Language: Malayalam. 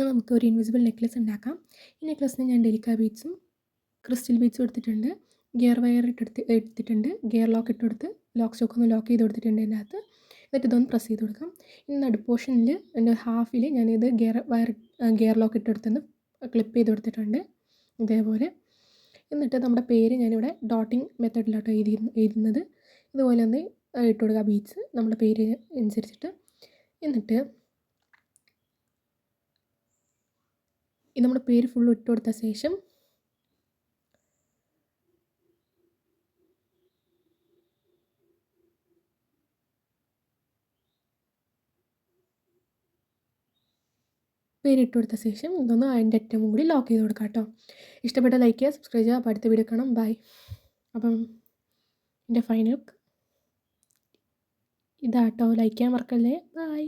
ഇന്ന് നമുക്ക് ഒരു ഇൻവിസിബിൾ നെക്ലസ് ഉണ്ടാക്കാം. ഈ നെക്ലസിന് ഞാൻ ഡെലിക്ക ബീഡ്സും ക്രിസ്റ്റൽ ബീഡ്സും എടുത്തിട്ടുണ്ട്. ഗിയർ വയർ എടുത്തിട്ടുണ്ട്. ഗിയർ ലോക്ക് ഇട്ട് കൊടുത്ത് ലോക്ക് സ്റ്റോക്ക് ഒന്ന് ലോക്ക് ചെയ്ത് കൊടുത്തിട്ടുണ്ട് ഇതിൻ്റെ അകത്ത്. എന്നിട്ട് ഇതൊന്ന് പ്രസ് ചെയ്ത് കൊടുക്കാം. ഇനി നടു പോർഷനിൽ എൻ്റെ ഹാഫിൽ ഞാനിത് ഗിയർ ലോക്ക് ഇട്ടെടുത്തൊന്ന് ക്ലിപ്പ് ചെയ്ത് കൊടുത്തിട്ടുണ്ട് ഇതേപോലെ. എന്നിട്ട് നമ്മുടെ പേര് ഞാനിവിടെ ഡോട്ടിങ് മെത്തേഡിലാട്ടോ എഴുതുന്നത്. ഇതുപോലെ ഒന്ന് ഇട്ട് കൊടുക്കുക ബീഡ്സ് നമ്മുടെ പേര് അനുസരിച്ചിട്ട്. എന്നിട്ട് ഇത് നമ്മുടെ പേര് ഫുള്ള് ഇട്ട് കൊടുത്ത ശേഷം പേരിട്ട് കൊടുത്ത ശേഷം ഇതൊന്ന് അതിൻ്റെ അറ്റവും കൂടി ലോക്ക് ചെയ്ത് കൊടുക്കാം കേട്ടോ. ഇഷ്ടപ്പെട്ട ലൈക്ക് ചെയ്യുക, സബ്സ്ക്രൈബ് ചെയ്യുക. അപ്പോൾ അടുത്ത വീഡിയോ കാണാം. ബൈ. അപ്പം എൻ്റെ ഫൈനൽ ലുക്ക് ഇതാട്ടോ. ലൈക്ക് ചെയ്യാൻ മറക്കല്ലേ. ബൈ.